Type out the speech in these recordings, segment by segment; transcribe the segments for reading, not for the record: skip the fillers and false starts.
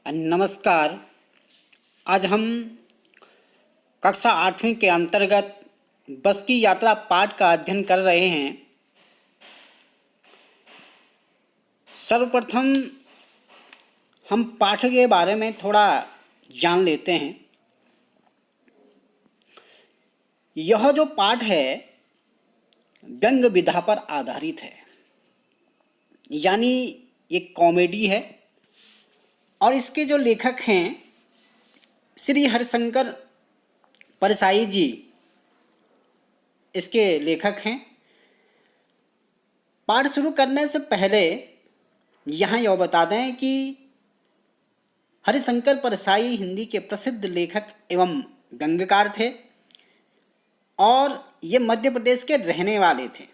नमस्कार। आज हम कक्षा 8वीं के अंतर्गत बस की यात्रा पाठ का अध्ययन कर रहे हैं। सर्वप्रथम हम पाठ के बारे में थोड़ा जान लेते हैं। यह जो पाठ है व्यंग्य विधा पर आधारित है, यानी एक कॉमेडी है और इसके जो लेखक हैं श्री हरिशंकर परसाई जी इसके लेखक हैं। पाठ शुरू करने से पहले यहाँ यह बता दें कि हरिशंकर परसाई हिंदी के प्रसिद्ध लेखक एवं व्यंग्यकार थे और ये मध्य प्रदेश के रहने वाले थे।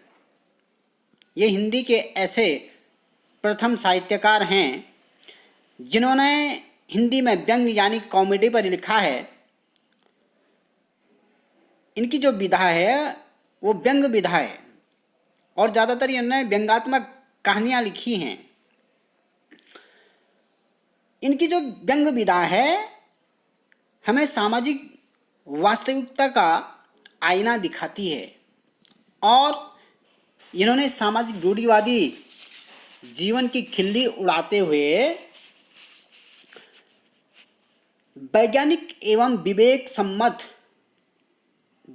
ये हिंदी के ऐसे प्रथम साहित्यकार हैं जिन्होंने हिंदी में व्यंग्य यानी कॉमेडी पर लिखा है। इनकी जो विधा है वो व्यंग्य विधा है और ज़्यादातर इन्होंने व्यंग्यात्मक कहानियाँ लिखी हैं। इनकी जो व्यंग्य विधा है हमें सामाजिक वास्तविकता का आईना दिखाती है और इन्होंने सामाजिक रूढ़िवादी जीवन की खिल्ली उड़ाते हुए वैज्ञानिक एवं विवेक सम्मत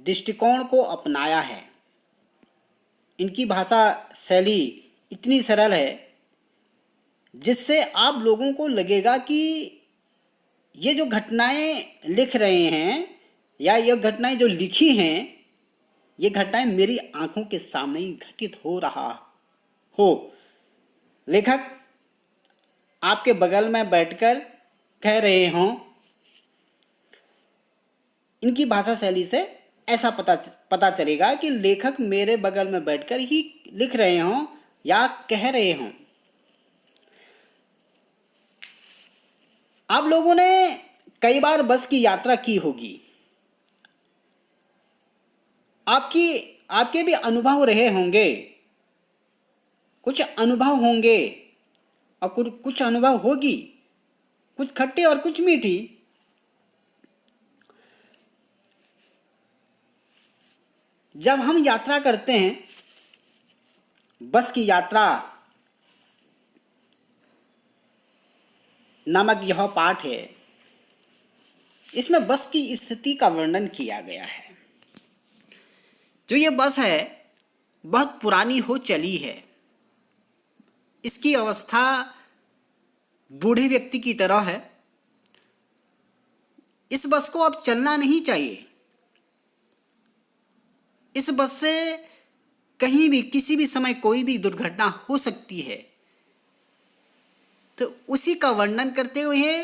दृष्टिकोण को अपनाया है। इनकी भाषा शैली इतनी सरल है जिससे आप लोगों को लगेगा कि ये जो घटनाएं लिख रहे हैं या ये घटनाएं जो लिखी हैं ये घटनाएं मेरी आंखों के सामने ही घटित हो रहा हो। लेखक आपके बगल में बैठकर कह रहे हों। इनकी भाषा शैली से ऐसा पता चलेगा कि लेखक मेरे बगल में बैठकर ही लिख रहे हों या कह रहे हों। आप लोगों ने कई बार बस की यात्रा की होगी। आपके भी अनुभव रहे होंगे, कुछ अनुभव होंगे और कुछ अनुभव होगी, कुछ खट्टी और कुछ मीठी। जब हम यात्रा करते हैं, बस की यात्रा नामक यह पाठ है, इसमें बस की स्थिति का वर्णन किया गया है। जो ये बस है बहुत पुरानी हो चली है। इसकी अवस्था बूढ़े व्यक्ति की तरह है। इस बस को अब चलना नहीं चाहिए। इस बस से कहीं भी किसी भी समय कोई भी दुर्घटना हो सकती है। तो उसी का वर्णन करते हुए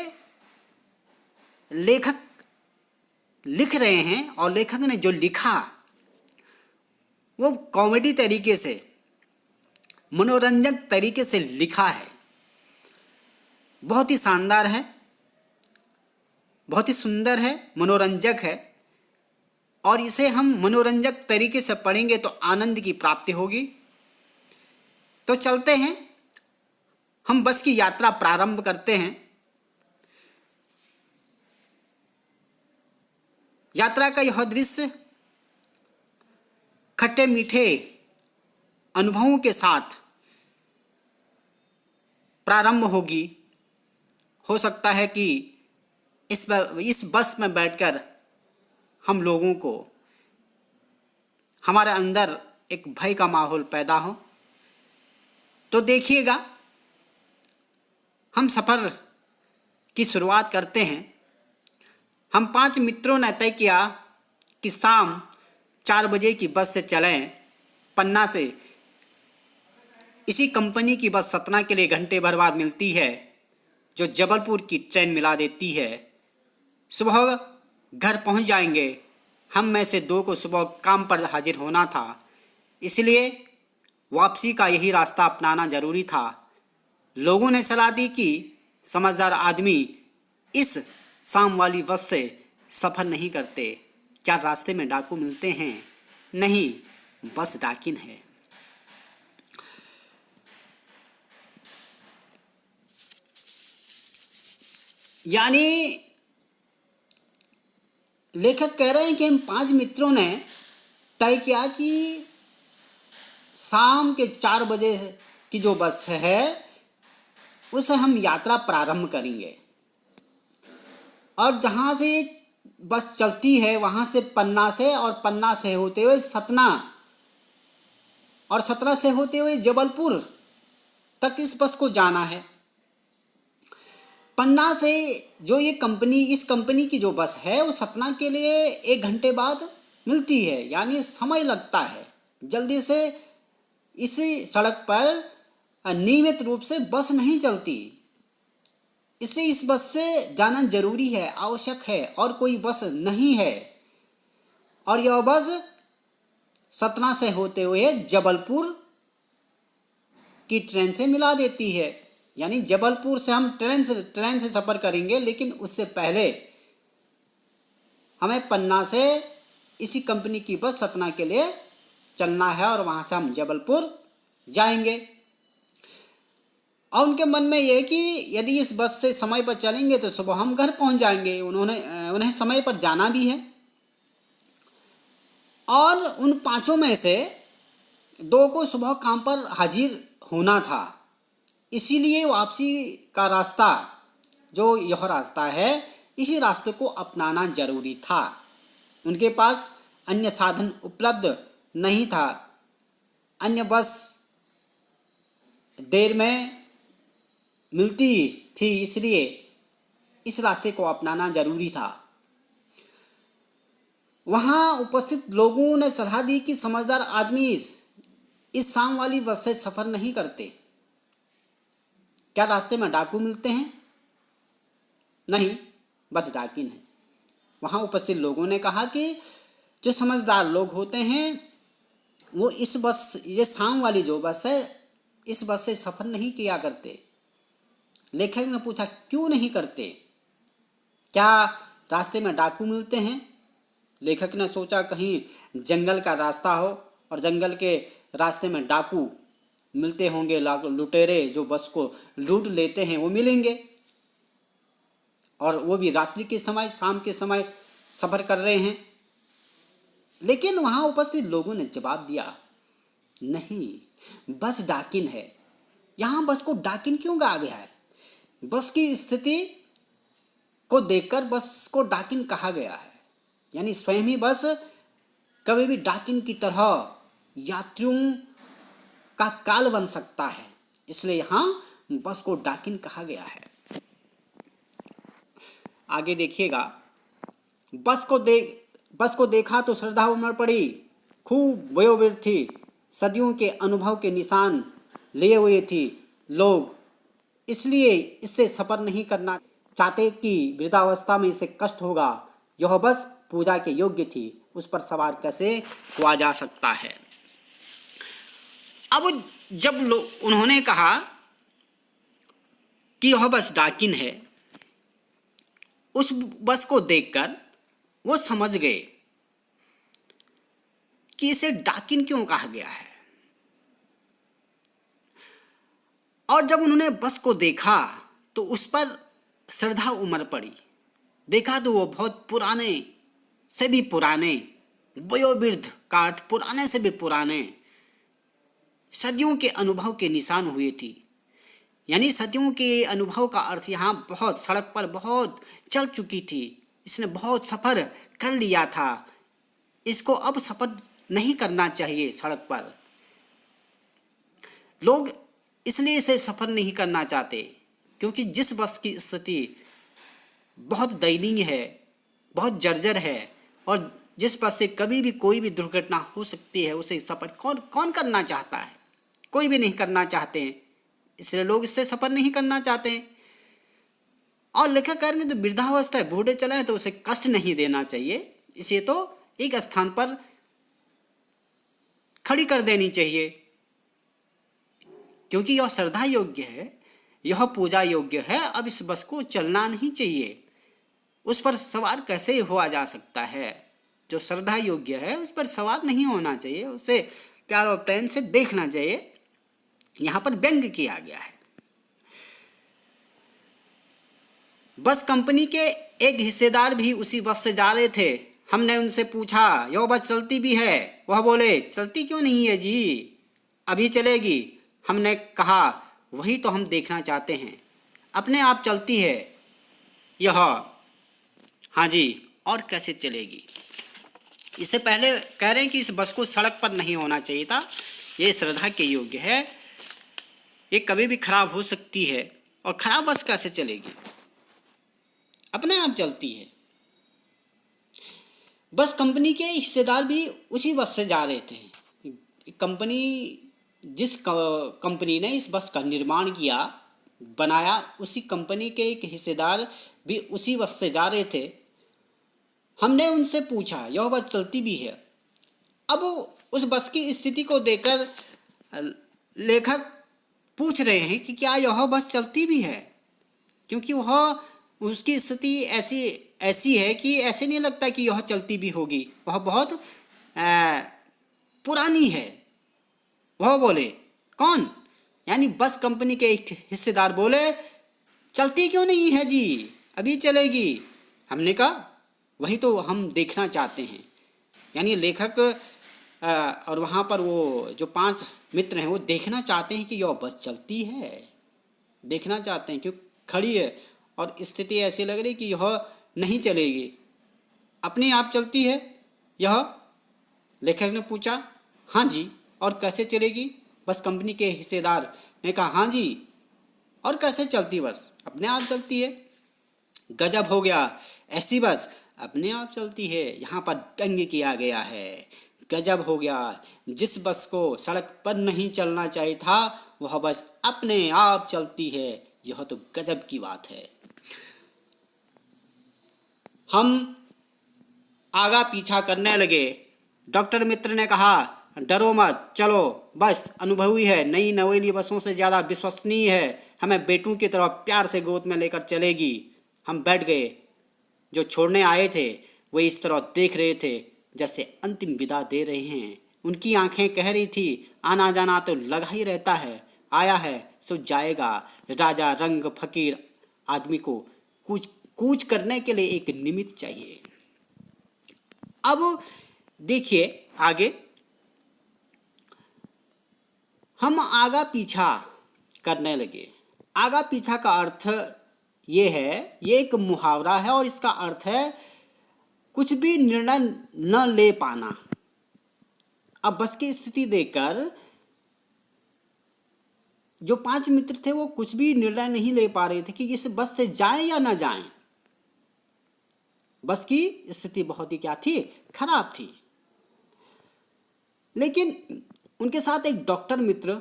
लेखक लिख रहे हैं और लेखक ने जो लिखा वो कॉमेडी तरीके से, मनोरंजक तरीके से लिखा है। बहुत ही शानदार है, बहुत ही सुंदर है, मनोरंजक है और इसे हम मनोरंजक तरीके से पढ़ेंगे तो आनंद की प्राप्ति होगी। तो चलते हैं, हम बस की यात्रा प्रारंभ करते हैं। यात्रा का यह दृश्य खट्टे मीठे अनुभवों के साथ प्रारंभ होगी। हो सकता है कि इस बस में बैठकर हम लोगों को हमारे अंदर एक भय का माहौल पैदा हो। तो देखिएगा, हम सफ़र की शुरुआत करते हैं। हम 5 मित्रों ने तय किया कि शाम 4 बजे की बस से चलें पन्ना से। इसी कंपनी की बस सतना के लिए घंटे भर बाद मिलती है, जो जबलपुर की ट्रेन मिला देती है। सुबह घर पहुंच जाएंगे। हम में से 2 को सुबह काम पर हाजिर होना था, इसलिए वापसी का यही रास्ता अपनाना जरूरी था। लोगों ने सलाह दी कि समझदार आदमी इस शाम वाली बस से सफ़र नहीं करते। क्या रास्ते में डाकू मिलते हैं? नहीं, बस डाकिन है। यानी लेखक कह रहे हैं कि हम 5 मित्रों ने तय किया कि शाम के 4 बजे की जो बस है उससे हम यात्रा प्रारंभ करेंगे, और जहाँ से बस चलती है वहाँ से पन्ना से, और पन्ना से होते हुए सतना, और सतना से होते हुए जबलपुर तक इस बस को जाना है। पन्ना से जो ये कंपनी, इस कंपनी की जो बस है वो सतना के लिए 1 घंटे बाद मिलती है, यानी समय लगता है। जल्दी से इसी सड़क पर नियमित रूप से बस नहीं चलती, इसलिए इस बस से जाना जरूरी है, आवश्यक है, और कोई बस नहीं है। और यह बस सतना से होते हुए जबलपुर की ट्रेन से मिला देती है, यानी जबलपुर से हम ट्रेन से सफ़र करेंगे, लेकिन उससे पहले हमें पन्ना से इसी कंपनी की बस सतना के लिए चलना है, और वहाँ से हम जबलपुर जाएंगे। और उनके मन में ये कि यदि इस बस से समय पर चलेंगे तो सुबह हम घर पहुँच जाएंगे। उन्हें समय पर जाना भी है, और उन 5 में से 2 को सुबह काम पर हाजिर होना था, इसीलिए वापसी का रास्ता, जो यह रास्ता है, इसी रास्ते को अपनाना जरूरी था। उनके पास अन्य साधन उपलब्ध नहीं था, अन्य बस देर में मिलती थी, इसलिए इस रास्ते को अपनाना जरूरी था। वहाँ उपस्थित लोगों ने सलाह दी कि समझदार आदमी इस शाम वाली बस से सफ़र नहीं करते। क्या रास्ते में डाकू मिलते हैं? नहीं, बस डाकिन है। वहाँ उपस्थित लोगों ने कहा कि जो समझदार लोग होते हैं वो ये शाम वाली जो बस है, इस बस से सफ़र नहीं किया करते। लेखक ने पूछा क्यों नहीं करते, क्या रास्ते में डाकू मिलते हैं? लेखक ने सोचा कहीं जंगल का रास्ता हो और जंगल के रास्ते में डाकू मिलते होंगे, लुटेरे जो बस को लूट लेते हैं वो मिलेंगे, और वो भी रात्रि के समय, शाम के समय सफ़र कर रहे हैं। लेकिन वहाँ उपस्थित लोगों ने जवाब दिया, नहीं, बस डाकिन है। यहाँ बस को डाकिन क्यों कहा गया है? बस की स्थिति को देखकर बस को डाकिन कहा गया है, यानी स्वयं ही बस कभी भी डाकिन की तरह यात्रियों का काल बन सकता है, इसलिए यहाँ बस को डाकिन कहा गया है। आगे देखिएगा, बस को देखा तो श्रद्धा उमड़ पड़ी, खूब वयोवृद्ध थी, सदियों के अनुभव के निशान लिए हुए थी लोग, इसलिए इससे सफ़र नहीं करना चाहते कि वृद्धावस्था में इसे कष्ट होगा। यह बस पूजा के योग्य थी, उस पर सवार कैसे हुआ जा सकता है। अब जब उन्होंने कहा कि यह बस डाकिन है, उस बस को देखकर वो समझ गए कि इसे डाकिन क्यों कहा गया है। और जब उन्होंने बस को देखा तो उस पर श्रद्धा उमड़ पड़ी। देखा तो वो बहुत पुराने से भी पुराने, वयोवृद्ध का अर्थ पुराने से भी पुराने, सदियों के अनुभव के निशान हुए थी। यानी सदियों के अनुभव का अर्थ यहाँ बहुत, सड़क पर बहुत चल चुकी थी, इसने बहुत सफ़र कर लिया था, इसको अब सफ़र नहीं करना चाहिए सड़क पर। लोग इसलिए इसे सफ़र नहीं करना चाहते क्योंकि जिस बस की स्थिति बहुत दयनीय है, बहुत जर्जर है, और जिस बस से कभी भी कोई भी दुर्घटना हो सकती है, उसे सफ़र कौन करना चाहता है? कोई भी नहीं करना चाहते हैं, इसलिए लोग इससे सफ़र नहीं करना चाहते हैं। और लेखक कह रहे हैं तो वृद्धावस्था है, बूढ़े चले हैं तो उसे कष्ट नहीं देना चाहिए, इसे तो एक स्थान पर खड़ी कर देनी चाहिए, क्योंकि यह श्रद्धा योग्य है, यह पूजा योग्य है। अब इस बस को चलना नहीं चाहिए, उस पर सवार कैसे हुआ जा सकता है? जो श्रद्धा योग्य है उस पर सवार नहीं होना चाहिए, उसे प्यार और प्रेम से देखना चाहिए। यहाँ पर व्यंग किया गया है। बस कंपनी के एक हिस्सेदार भी उसी बस से जा रहे थे। हमने उनसे पूछा यह बस चलती भी है? वह बोले चलती क्यों नहीं है जी, अभी चलेगी। हमने कहा वही तो हम देखना चाहते हैं, अपने आप चलती है यह। हाँ जी, और कैसे चलेगी? इससे पहले कह रहे हैं कि इस बस को सड़क पर नहीं होना चाहिए था, ये श्रद्धा के योग्य है, ये कभी भी खराब हो सकती है। और खराब बस कैसे चलेगी? अपने आप चलती है। बस कंपनी के हिस्सेदार भी उसी बस से जा रहे थे। कंपनी जिस कंपनी ने इस बस का निर्माण किया, बनाया, उसी कंपनी के एक हिस्सेदार भी उसी बस से जा रहे थे। हमने उनसे पूछा यह बस चलती भी है? अब उस बस की स्थिति को देखकर लेखक पूछ रहे हैं कि क्या यह बस चलती भी है, क्योंकि वह उसकी स्थिति ऐसी है कि ऐसे नहीं लगता कि यह चलती भी होगी, वह बहुत पुरानी है। वह बोले कौन? यानी बस कंपनी के एक हिस्सेदार बोले चलती क्यों नहीं है जी, अभी चलेगी। हमने कहा वही तो हम देखना चाहते हैं। यानी लेखक और वहाँ पर वो जो 5 मित्र हैं वो देखना चाहते हैं कि यह बस चलती है, देखना चाहते हैं, क्यों खड़ी है और स्थिति ऐसी लग रही कि यह नहीं चलेगी, अपने आप चलती है यह। लेखक ने पूछा हाँ जी, और कैसे चलेगी? बस कंपनी के हिस्सेदार ने कहा हाँ जी, और कैसे चलती बस? अपने आप चलती है। गजब हो गया, ऐसी बस अपने आप चलती है। यहाँ पर व्यंग्य किया गया है। गजब हो गया, जिस बस को सड़क पर नहीं चलना चाहिए था वह बस अपने आप चलती है। यह तो गजब की बात है। हम आगा पीछा करने लगे। डॉक्टर मित्र ने कहा डरो मत, चलो, बस अनुभवी है, नई नवेली बसों से ज़्यादा विश्वसनीय है, हमें बेटों की तरह प्यार से गोद में लेकर चलेगी। हम बैठ गए। जो छोड़ने आए थे वे इस तरह देख रहे थे जैसे अंतिम विदा दे रहे हैं। उनकी आंखें कह रही थी आना जाना तो लगा ही रहता है, आया है सो जाएगा। राजा रंग फकीर आदमी को कूच कूच करने के लिए एक निमित्त चाहिए। अब देखिए आगे, हम आगा पीछा करने लगे। आगा पीछा का अर्थ ये है, ये एक मुहावरा है और इसका अर्थ है कुछ भी निर्णय न ले पाना। अब बस की स्थिति देखकर जो 5 मित्र थे वो कुछ भी निर्णय नहीं ले पा रहे थे कि इस बस से जाएं या ना जाएं। बस की स्थिति बहुत ही क्या थी, खराब थी। लेकिन उनके साथ एक डॉक्टर मित्र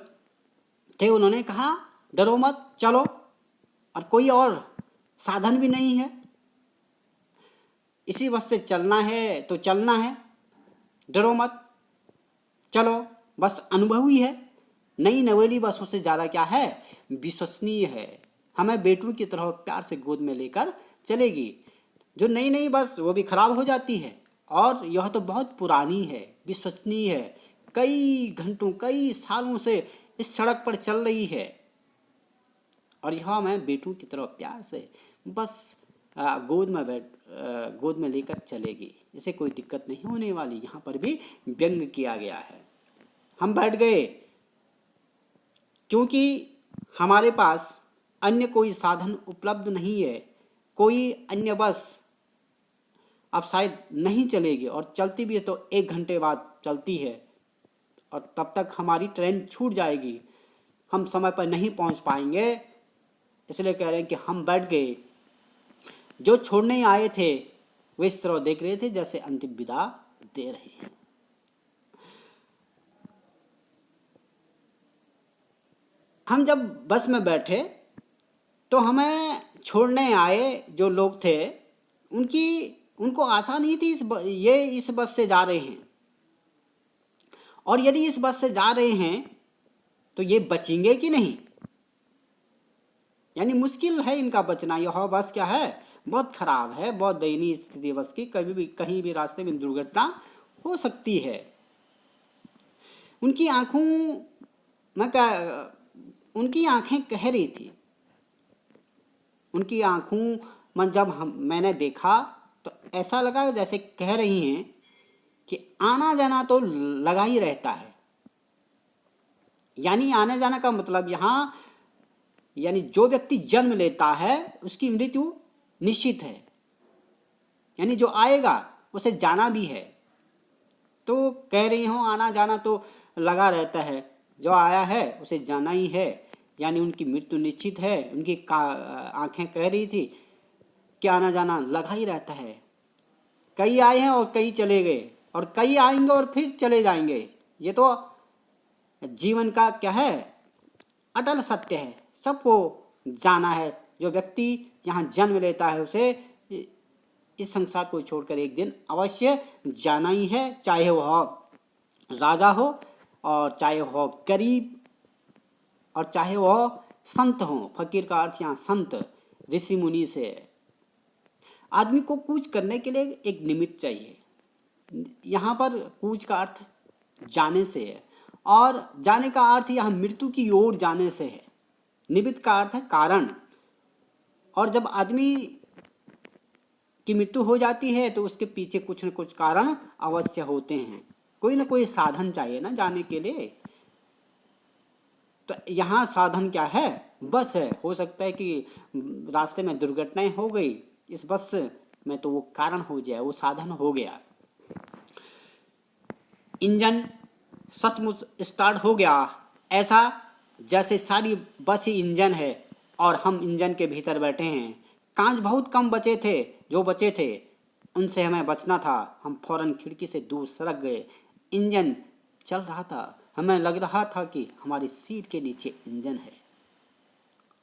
थे, उन्होंने कहा डरो मत, चलो, और कोई और साधन भी नहीं है, इसी बस से चलना है तो चलना है, डरो मत, चलो, बस अनुभवी है, नई नवेली बसों से ज़्यादा क्या है, विश्वसनीय है, हमें बेटों की तरह प्यार से गोद में लेकर चलेगी। जो नई नई बस वो भी खराब हो जाती है, और यह तो बहुत पुरानी है, विश्वसनीय है, कई घंटों कई सालों से इस सड़क पर चल रही है, और यह हमें बेटों की तरह प्यार से बस गोद में लेकर चलेगी, इसे कोई दिक्कत नहीं होने वाली। यहाँ पर भी व्यंग किया गया है। हम बैठ गए क्योंकि हमारे पास अन्य कोई साधन उपलब्ध नहीं है, कोई अन्य बस अब शायद नहीं चलेगी, और चलती भी है तो 1 घंटे बाद चलती है, और तब तक हमारी ट्रेन छूट जाएगी, हम समय पर नहीं पहुंच पाएंगे। इसलिए कह रहे हैं कि हम बैठ गए। जो छोड़ने आए थे वे इस तरह देख रहे थे जैसे अंतिम विदा दे रहे हैं। हम जब बस में बैठे तो हमें छोड़ने आए जो लोग थे उनको आशा नहीं थी ये इस बस से जा रहे हैं, और यदि इस बस से जा रहे हैं तो ये बचेंगे कि नहीं, यानी मुश्किल है इनका बचना। यह बस क्या है, बहुत खराब है, बहुत दयनीय स्थिति बस की, कभी भी कहीं भी रास्ते में दुर्घटना हो सकती है। उनकी आंखें कह रही थी, उनकी आंखों मैंने देखा तो ऐसा लगा जैसे कह रही हैं कि आना जाना तो लगा ही रहता है। यानी आने जाने का मतलब यहाँ, यानी जो व्यक्ति जन्म लेता है उसकी मृत्यु निश्चित है, यानी जो आएगा उसे जाना भी है। तो कह रही हूँ आना जाना तो लगा रहता है, जो आया है उसे जाना ही है, यानी उनकी मृत्यु निश्चित है। उनकी आंखें कह रही थी कि आना जाना लगा ही रहता है। कई आए हैं और कई चले गए, और कई आएंगे और फिर चले जाएंगे। ये तो जीवन का क्या है, अटल सत्य है, सबको जाना है। जो व्यक्ति यहाँ जन्म लेता है उसे इस संसार को छोड़कर एक दिन अवश्य जाना ही है, चाहे वह राजा हो और चाहे वह गरीब और चाहे वह संत हो। फकीर का अर्थ यहाँ संत ऋषि मुनि से है। आदमी को कूच करने के लिए एक निमित्त चाहिए। यहाँ पर कूच का अर्थ जाने से है, और जाने का अर्थ यहाँ मृत्यु की ओर जाने से है। निमित्त का अर्थ है कारण, और जब आदमी की मृत्यु हो जाती है तो उसके पीछे कुछ न कुछ कारण अवश्य होते हैं। कोई ना कोई साधन चाहिए ना जाने के लिए। तो यहाँ साधन क्या है, बस है। हो सकता है कि रास्ते में दुर्घटनाएं हो गई इस बस में, तो वो कारण हो जाए, वो साधन हो गया। इंजन सचमुच स्टार्ट हो गया, ऐसा जैसे सारी बस ही इंजन है और हम इंजन के भीतर बैठे हैं। कांच बहुत कम बचे थे, जो बचे थे उनसे हमें बचना था। हम फौरन खिड़की से दूर सरक गए। इंजन चल रहा था, हमें लग रहा था कि हमारी सीट के नीचे इंजन है।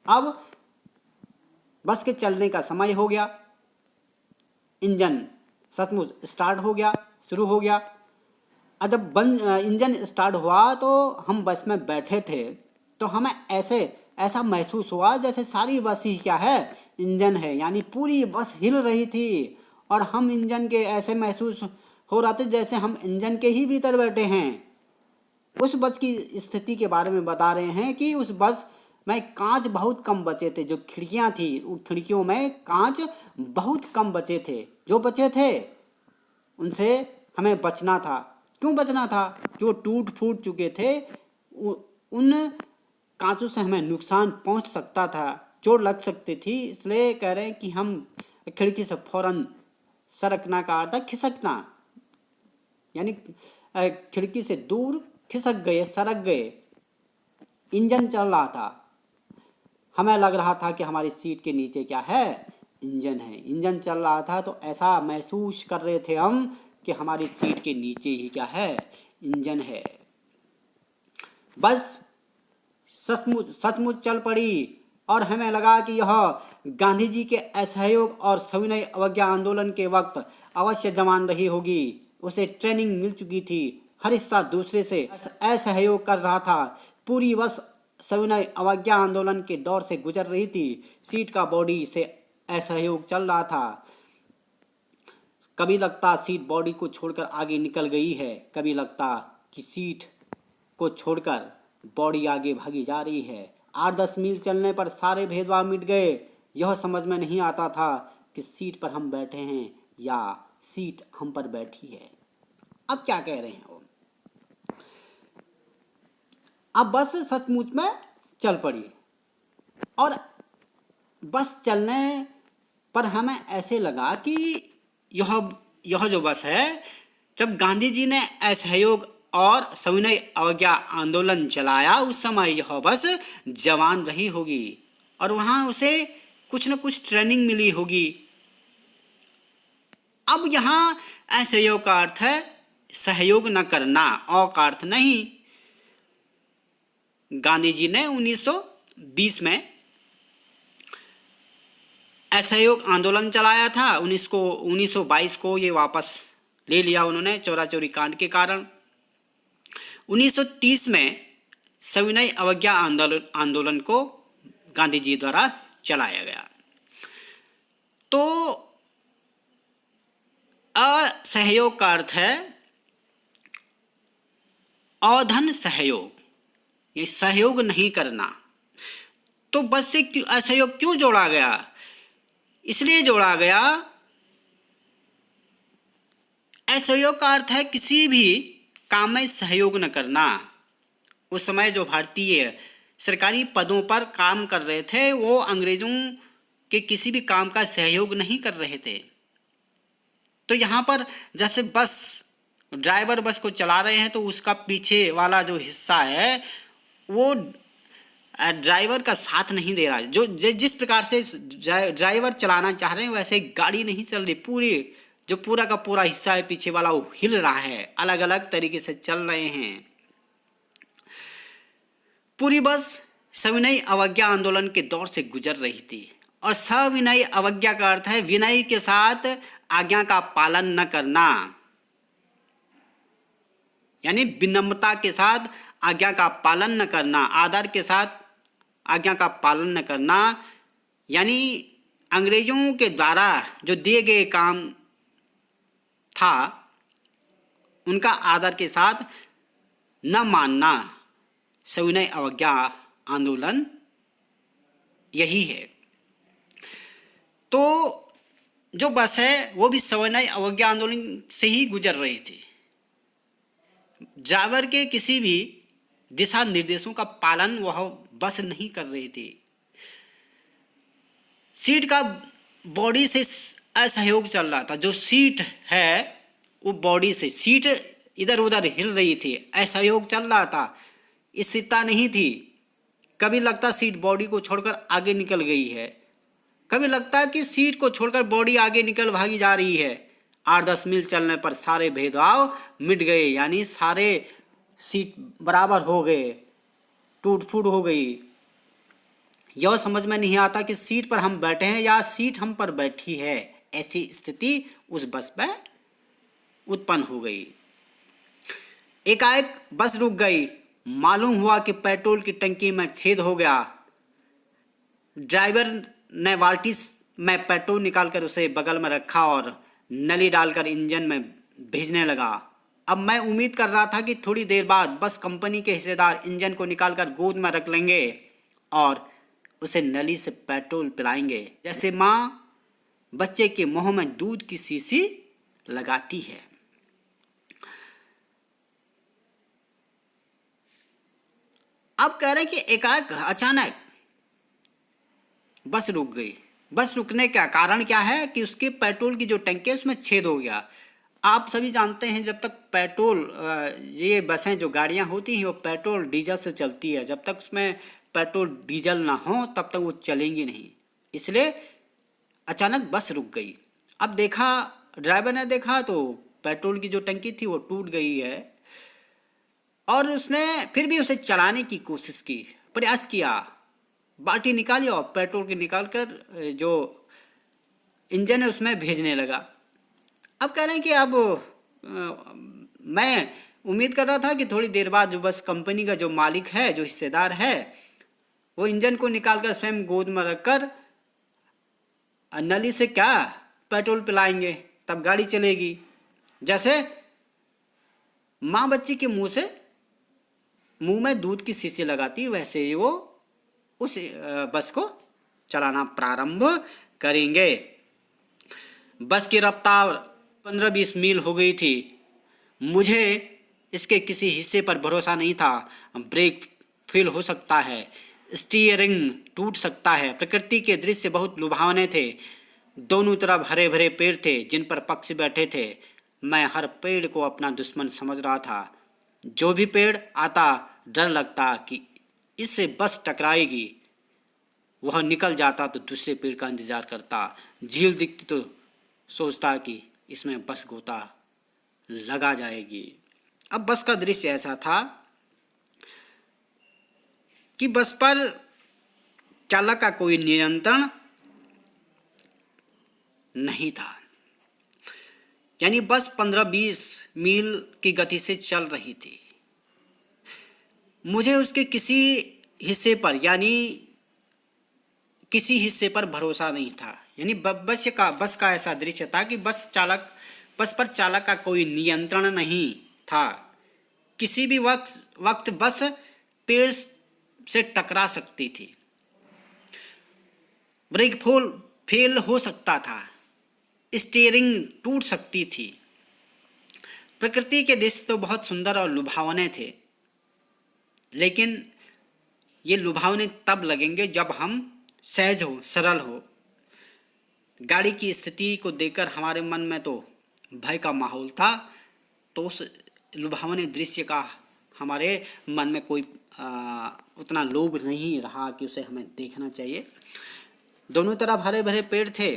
अब बस के चलने का समय हो गया। इंजन सचमुच स्टार्ट हो गया, शुरू हो गया। जब इंजन स्टार्ट हुआ तो हम बस में बैठे थे, तो हमें ऐसा महसूस हुआ जैसे सारी बस ही क्या है, इंजन है। यानी पूरी बस हिल रही थी और हम इंजन के ऐसे महसूस हो रहा था जैसे हम इंजन के ही भीतर बैठे हैं। उस बस की स्थिति के बारे में बता रहे हैं कि उस बस में कांच बहुत कम बचे थे। जो खिड़कियां थी उन खिड़कियों में कांच बहुत कम बचे थे। जो बचे थे उनसे हमें बचना था। क्यों बचना था? कि वो टूट फूट चुके थे। उन कांचों से हमें नुकसान पहुंच सकता था, चोट लग सकती थी। इसलिए कह रहे हैं कि हम खिड़की से फौरन सरकना का अर्थ है खिसकना, यानी खिड़की से दूर खिसक गए, सरक गए। इंजन चल रहा था, हमें लग रहा था कि हमारी सीट के नीचे क्या है, इंजन है। इंजन चल रहा था तो ऐसा महसूस कर रहे थे हम कि हमारी सीट के नीचे ही क्या है, इंजन है। बस सचमुच चल पड़ी और हमें लगा कि यह गांधी जी के असहयोग और सविनय अवज्ञा आंदोलन के वक्त अवश्य जवान रही होगी। उसे ट्रेनिंग मिल चुकी थी, हर हिस्सा दूसरे से असहयोग कर रहा था। पूरी बस सविनय अवज्ञा आंदोलन के दौर से गुजर रही थी। सीट का बॉडी से असहयोग चल रहा था। कभी लगता सीट बॉडी को छोड़कर आगे निकल गई है, कभी लगता कि सीट को छोड़कर बॉडी आगे भागी जा रही है। 8-10 मील चलने पर सारे भेदभाव मिट गए। यह समझ में नहीं आता था कि सीट पर हम बैठे हैं या सीट हम पर बैठी है। अब क्या कह रहे हैं वो? अब बस सचमुच में चल पड़ी और बस चलने पर हमें ऐसे लगा कि यह जो बस है, जब गांधी जी ने असहयोग और सविनय अवज्ञा आंदोलन चलाया उस समय यह बस जवान रही होगी और वहां उसे कुछ न कुछ ट्रेनिंग मिली होगी। अब यहाँ असहयोग का अर्थ है सहयोग न करना, और का अर्थ नहीं। गांधी जी ने 1920 में असहयोग आंदोलन चलाया था। 1922 को ये वापस ले लिया उन्होंने चौरा चौरी कांड के कारण। 1930 में सविनय अवज्ञा आंदोलन को गांधी जी द्वारा चलाया गया। तो असहयोग का अर्थ है अधन सहयोग, ये सहयोग नहीं करना। तो बस से असहयोग क्यों जोड़ा गया? इसलिए जोड़ा गया। असहयोग का अर्थ है किसी भी काम में सहयोग न करना। उस समय जो भारतीय सरकारी पदों पर काम कर रहे थे वो अंग्रेजों के किसी भी काम का सहयोग नहीं कर रहे थे। तो यहाँ पर जैसे बस ड्राइवर बस को चला रहे हैं तो उसका पीछे वाला जो हिस्सा है वो ड्राइवर का साथ नहीं दे रहा है। जो जिस प्रकार से ड्राइवर चलाना चाह रहे हैं वैसे गाड़ी नहीं चल रही। जो पूरा का पूरा हिस्सा है पीछे वाला वो हिल रहा है, अलग अलग तरीके से चल रहे हैं। पूरी बस सविनय अवज्ञा आंदोलन के दौर से गुजर रही थी। और सविनय अवज्ञा का अर्थ है विनय के साथ आज्ञा का पालन न करना, यानी विनम्रता के साथ आज्ञा का पालन न करना, आदर के साथ आज्ञा का पालन न करना, यानी अंग्रेजों के द्वारा जो दिए गए काम था उनका आदर के साथ न मानना। सविनय अवज्ञा आंदोलन यही है। तो जो बस है वो भी सविनय अवज्ञा आंदोलन से ही गुजर रही थी। ड्राइवर के किसी भी दिशा निर्देशों का पालन वह बस नहीं कर रही थी। सीट का बॉडी से असहयोग चल रहा था। जो सीट है वो बॉडी से सीट इधर उधर हिल रही थी, असहयोग चल रहा था, स्थिरता नहीं थी। कभी लगता सीट बॉडी को छोड़कर आगे निकल गई है, कभी लगता कि सीट को छोड़कर बॉडी आगे निकल भागी जा रही है। 8-10 मील चलने पर सारे भेदभाव मिट गए, यानी सारे सीट बराबर हो गए, टूट फूट हो गई। यह समझ में नहीं आता कि सीट पर हम बैठे हैं या सीट हम पर बैठी है। ऐसी स्थिति उस बस में उत्पन्न हो गई। एकाएक बस रुक गई। मालूम हुआ कि पेट्रोल की टंकी में छेद हो गया। ड्राइवर ने बाल्टी में पेट्रोल निकालकर उसे बगल में रखा और नली डालकर इंजन में भेजने लगा। अब मैं उम्मीद कर रहा था कि थोड़ी देर बाद बस कंपनी के हिस्सेदार इंजन को निकालकर गोद में रख लेंगे और उसे नली से पेट्रोल पिलाएंगे, जैसे माँ बच्चे के मुंह में दूध की शीशी लगाती है। अब कह रहे हैं कि एकाएक अचानक बस रुक गई। बस रुकने का कारण क्या है कि उसके पेट्रोल की जो टंकी है उसमें छेद हो गया। आप सभी जानते हैं जब तक पेट्रोल, ये बसें जो गाड़ियां होती हैं वो पेट्रोल डीजल से चलती है। जब तक उसमें पेट्रोल डीजल ना हो तब तक वो चलेंगी नहीं। इसलिए अचानक बस रुक गई। अब देखा, ड्राइवर ने देखा तो पेट्रोल की जो टंकी थी वो टूट गई है और उसने फिर भी उसे चलाने की कोशिश की, प्रयास किया। बाल्टी निकाली और पेट्रोल की निकालकर जो इंजन है उसमें भेजने लगा। अब कह रहे हैं कि अब मैं उम्मीद कर रहा था कि थोड़ी देर बाद जो बस कंपनी का जो मालिक है, जो हिस्सेदार है, वो इंजन को निकालकर स्वयं गोद में रखकर नली से क्या पेट्रोल पिलाएंगे, तब गाड़ी चलेगी। जैसे माँ बच्ची के मुंह में दूध की शीशी लगाती, वैसे ही वो उस बस को चलाना प्रारंभ करेंगे। बस की रफ्तार 15-20 मील हो गई थी। मुझे इसके किसी हिस्से पर भरोसा नहीं था। ब्रेक फेल हो सकता है, स्टीयरिंग टूट सकता है। प्रकृति के दृश्य बहुत लुभावने थे। दोनों तरफ हरे भरे पेड़ थे जिन पर पक्षी बैठे थे। मैं हर पेड़ को अपना दुश्मन समझ रहा था। जो भी पेड़ आता डर लगता कि इससे बस टकराएगी। वह निकल जाता तो दूसरे पेड़ का इंतजार करता। झील दिखती तो सोचता कि इसमें बस गोता लगा जाएगी। अब बस का दृश्य ऐसा था कि बस पर चालक का कोई नियंत्रण नहीं था, यानी बस 15-20 मील की गति से चल रही थी। मुझे उसके किसी हिस्से पर, यानी किसी हिस्से पर भरोसा नहीं था। यानी बस का ऐसा दृश्य था कि बस पर चालक का कोई नियंत्रण नहीं था। किसी भी वक्त बस पेड़ से टकरा सकती थी। ब्रेक फेल हो सकता था, स्टीयरिंग टूट सकती थी। प्रकृति के दृश्य तो बहुत सुंदर और लुभावने थे, लेकिन ये लुभावने तब लगेंगे जब हम सहज हो, सरल हो। गाड़ी की स्थिति को देखकर हमारे मन में तो भय का माहौल था, तो उस लुभावने दृश्य का हमारे मन में कोई उतना लोभ नहीं रहा कि उसे हमें देखना चाहिए। दोनों तरफ हरे भरे पेड़ थे,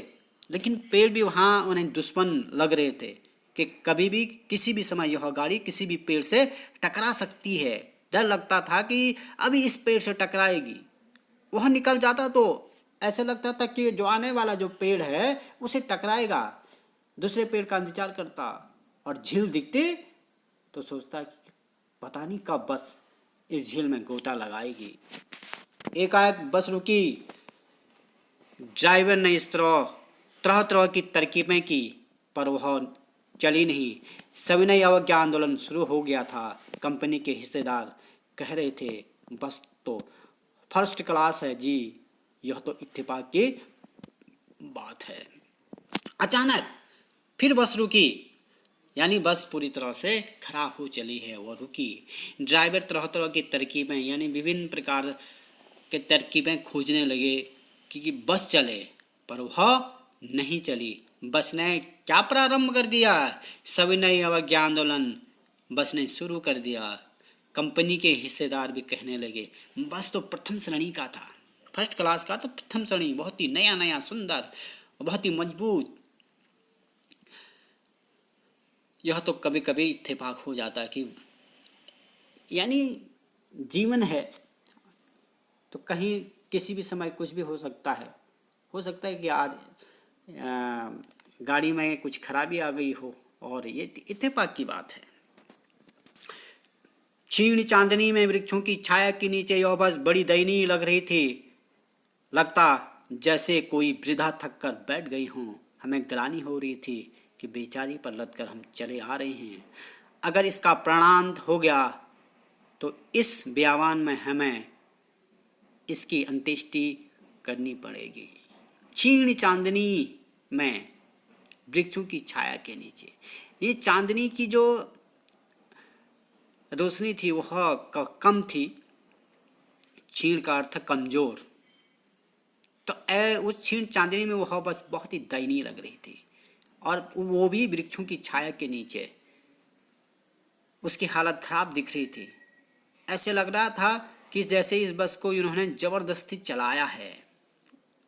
लेकिन पेड़ भी वहाँ उन्हें दुश्मन लग रहे थे कि कभी भी किसी भी समय यह गाड़ी किसी भी पेड़ से टकरा सकती है। डर लगता था कि अभी इस पेड़ से टकराएगी, वह निकल जाता तो ऐसा लगता था कि जो आने वाला जो पेड़ है उसे टकराएगा। दूसरे पेड़ का इंतजार करता और झील दिखती तो सोचता कि पता नहीं कब बस इस झील में गोता लगाएगी। एकाएक बस रुकी। ड्राइवर ने इस तरह तरह की तरकीबें की, पर वह चली नहीं। सविनय अवज्ञा आंदोलन शुरू हो गया था। कंपनी के हिस्सेदार कह रहे थे, बस तो फर्स्ट क्लास है जी, यह तो इत्तेफाक की बात है। अचानक फिर बस रुकी, यानी बस पूरी तरह से खराब हो चली है, वह रुकी। ड्राइवर तरह तरह की तरकीबें यानी विभिन्न प्रकार के तरकीबें खोजने लगे कि बस चले, पर वह नहीं चली। बस ने क्या प्रारंभ कर दिया? सविनय अवज्ञा आंदोलन बस ने शुरू कर दिया। कंपनी के हिस्सेदार भी कहने लगे, बस तो प्रथम श्रेणी का था, फर्स्ट क्लास का तो प्रथम श्रेणी, बहुत ही नया नया सुंदर, बहुत ही मजबूत। यह तो कभी कभी इत्तेफाक हो जाता है कि यानी जीवन है तो कहीं किसी भी समय कुछ भी हो सकता है। हो सकता है कि आज गाड़ी में कुछ खराबी आ गई हो, और ये इत्तेफाक की बात है। क्षीण चांदनी में वृक्षों की छाया के नीचे यह बस बड़ी दयनीय लग रही थी। लगता जैसे कोई वृद्धा थक कर बैठ गई हों। हमें ग्लानि हो रही थी कि बेचारी पर लदकर हम चले आ रहे हैं। अगर इसका प्राणांत हो गया तो इस बयान में हमें इसकी अंत्येष्टि करनी पड़ेगी। क्षीण चांदनी में वृक्षों की छाया के नीचे, ये चांदनी की जो रोशनी थी वह कम थी। क्षीण का अर्थ कमजोर, तो उस क्षीण चांदनी में वह बस बहुत ही दयनीय लग रही थी, और वो भी वृक्षों की छाया के नीचे। उसकी हालत खराब दिख रही थी। ऐसे लग रहा था कि जैसे इस बस को इन्होंने जबरदस्ती चलाया है।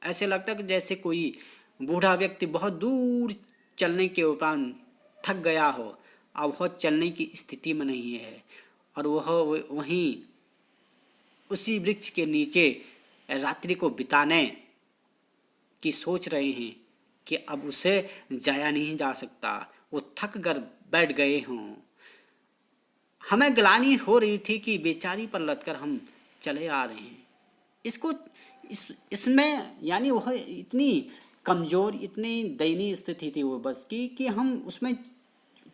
ऐसे लगता कि जैसे कोई बूढ़ा व्यक्ति बहुत दूर चलने के उपरांत थक गया हो, अब वह चलने की स्थिति में नहीं है, और वह वहीं उसी वृक्ष के नीचे रात्रि को बिताने की सोच रहे हैं कि अब उसे जाया नहीं जा सकता, वो थक कर बैठ गए हों। हमें ग्लानि हो रही थी कि बेचारी पर लदकर हम चले आ रहे हैं। इसमें यानी वह इतनी कमज़ोर, इतनी दयनीय स्थिति थी वो बस की कि हम उसमें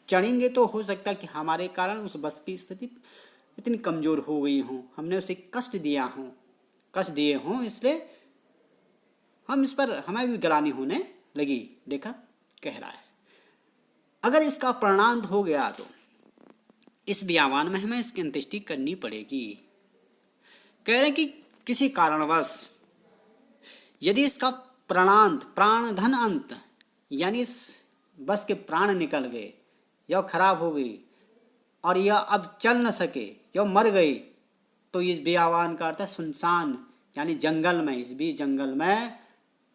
चढ़ेंगे तो हो सकता है कि हमारे कारण उस बस की स्थिति इतनी कमज़ोर हो गई हों, हमने उसे कष्ट दिए हों, इसलिए हम इस पर हमें भी ग्लानि होने लगी। देखा, कह रहा है अगर इसका प्राणांत हो गया तो इस बयान में हमें इसकी अंत्येष्टि करनी पड़ेगी। कह रहे कि किसी कारणवश यदि इसका प्राण धन अंत, यानी इस बस के प्राण निकल गए, यह खराब हो गई और यह अब चल न सके, यह मर गई, तो इस बयान का अर्थ है सुनसान, यानी जंगल में, इस भी जंगल में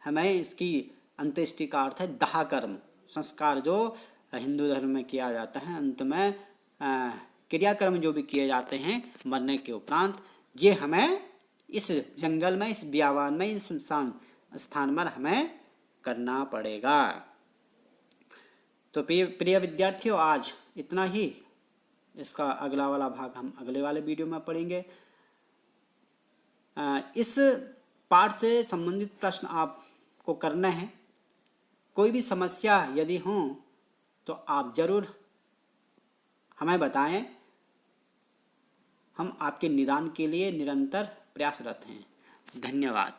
हमें इसकी अंत्येष्टि का अर्थ है दाह कर्म, संस्कार जो हिंदू धर्म में किया जाता है। अंत में क्रियाकर्म जो भी किए जाते हैं मरने के उपरांत, ये हमें इस जंगल में, इस बयान में, इस सुनसान स्थान पर हमें करना पड़ेगा। तो प्रिय विद्यार्थियों, आज इतना ही। इसका अगला वाला भाग हम अगले वाले वीडियो में पढ़ेंगे। इस पाठ से संबंधित प्रश्न आपको करना है। कोई भी समस्या यदि हो तो आप ज़रूर हमें बताएं। हम आपके निदान के लिए निरंतर प्रयासरत हैं। धन्यवाद।